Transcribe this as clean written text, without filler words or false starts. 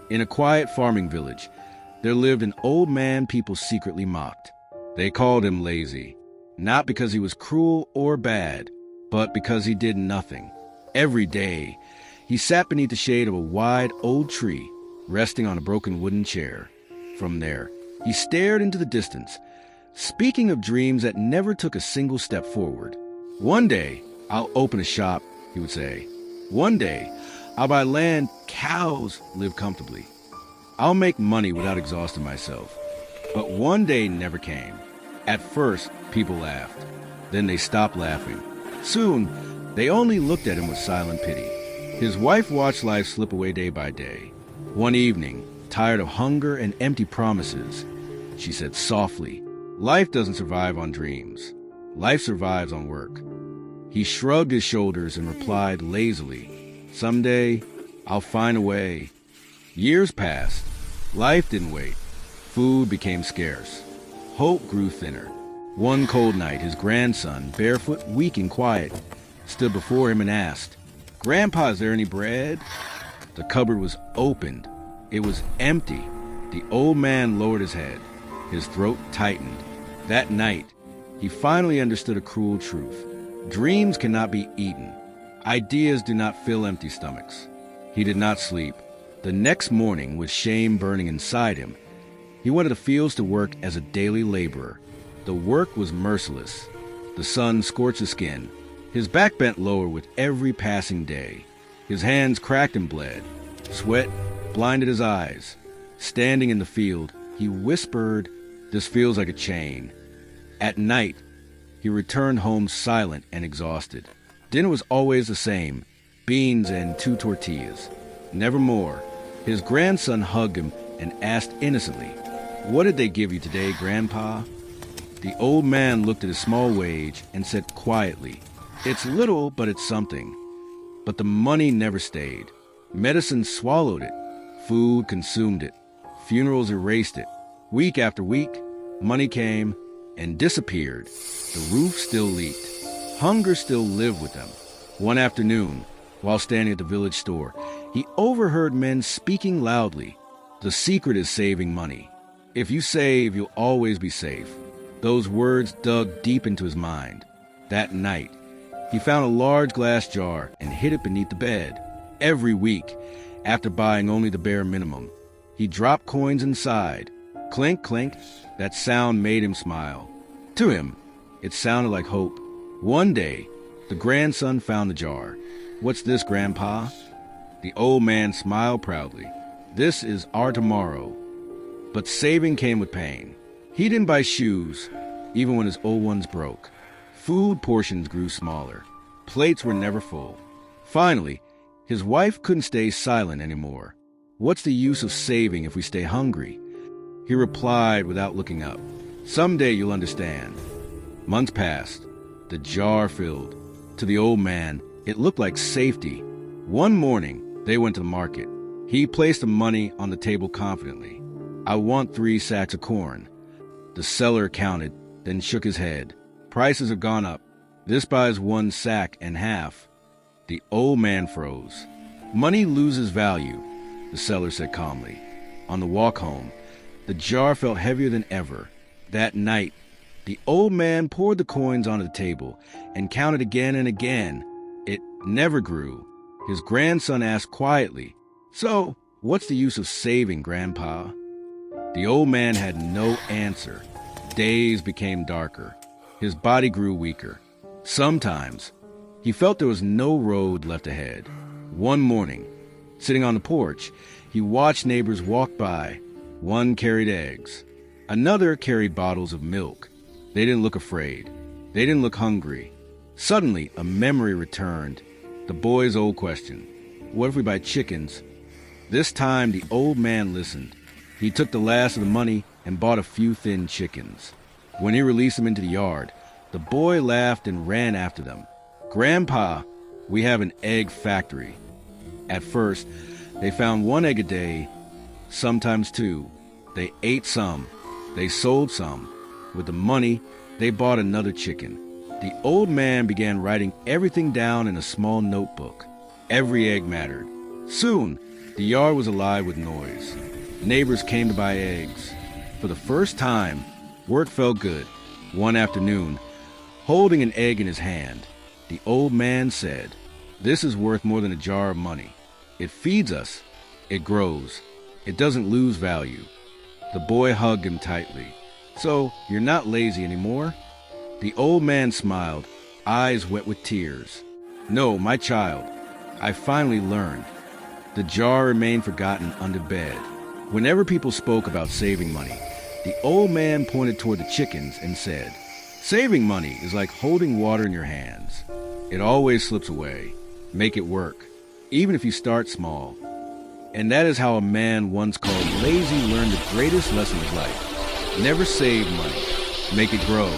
In a quiet farming village, there lived an old man people secretly mocked. They called him lazy, not because he was cruel or bad, but because he did nothing. Every day, he sat beneath the shade of a wide old tree, resting on a broken wooden chair. From there, he stared into the distance, speaking of dreams that never took a single step forward. One day, I'll open a shop, he would say. One day, I'll buy land, cows live comfortably. I'll make money without exhausting myself. But one day never came. At first, people laughed. Then they stopped laughing. Soon, they only looked at him with silent pity. His wife watched life slip away day by day. One evening, tired of hunger and empty promises, she said softly, "Life doesn't survive on dreams. Life survives on work." He shrugged his shoulders and replied lazily, "Someday, I'll find a way." Years passed. Life didn't wait. Food became scarce. Hope grew thinner. One cold night, his grandson, barefoot, weak and quiet, stood before him and asked, "Grandpa, is there any bread?" The cupboard was opened. It was empty. The old man lowered his head. His throat tightened. That night, he finally understood a cruel truth. Dreams cannot be eaten. Ideas do not fill empty stomachs. He did not sleep. The next morning, with shame burning inside him, he went to the fields to work as a daily laborer. The work was merciless. The sun scorched his skin. His back bent lower with every passing day. His hands cracked and bled. Sweat blinded his eyes. Standing in the field, he whispered, "This feels like a chain." At night, he returned home silent and exhausted. Dinner was always the same, beans and 2 tortillas. Never more. His grandson hugged him and asked innocently, "What did they give you today, Grandpa?" The old man looked at his small wage and said quietly, "It's little, but it's something." But the money never stayed. Medicine swallowed it. Food consumed it. Funerals erased it. Week after week, money came and disappeared. The roof still leaked. Hunger still lived with them. One afternoon, while standing at the village store, he overheard men speaking loudly. "The secret is saving money. If you save, you'll always be safe." Those words dug deep into his mind. That night, he found a large glass jar and hid it beneath the bed. Every week, after buying only the bare minimum, he dropped coins inside. Clink, clink, that sound made him smile. To him, it sounded like hope. One day, the grandson found the jar. "What's this, Grandpa?" The old man smiled proudly. "This is our tomorrow." But saving came with pain. He didn't buy shoes, even when his old ones broke. Food portions grew smaller. Plates were never full. Finally, his wife couldn't stay silent anymore. "What's the use of saving if we stay hungry?" He replied without looking up, "Someday you'll understand." Months passed. The jar filled. To the old man, it looked like safety. One morning, they went to the market. He placed the money on the table confidently. "I want 3 sacks of corn." The seller counted, then shook his head. "Prices have gone up. This buys 1 sack and half." The old man froze. "Money loses value," the seller said calmly. On the walk home, the jar felt heavier than ever. That night, the old man poured the coins onto the table and counted again and again. It never grew. His grandson asked quietly, "So, what's the use of saving, Grandpa?" The old man had no answer. Days became darker. His body grew weaker. Sometimes, he felt there was no road left ahead. One morning, sitting on the porch, he watched neighbors walk by. One carried eggs. Another carried bottles of milk. They didn't look afraid. They didn't look hungry. Suddenly, a memory returned. The boy's old question, "What if we buy chickens?" This time, the old man listened. He took the last of the money and bought a few thin chickens. When he released them into the yard, the boy laughed and ran after them. "Grandpa, we have an egg factory." At first, they found 1 egg a day, sometimes 2. They ate some. They sold some. With the money, they bought another chicken. The old man began writing everything down in a small notebook. Every egg mattered. Soon, The yard was alive with noise. Neighbors came to buy eggs. For the first time, work felt good. One afternoon, holding an egg in his hand, the old man said, "This is worth more than a jar of money. It feeds us. It grows. It doesn't lose value." The boy hugged him tightly. "So, you're not lazy anymore?" The old man smiled, eyes wet with tears. "No, my child. I finally learned." The jar remained forgotten under bed. Whenever people spoke about saving money, the old man pointed toward the chickens and said, "Saving money is like holding water in your hands. It always slips away. Make it work, even if you start small." And that is how a man once called lazy learned the greatest lesson of life. Never save money. Make it grow.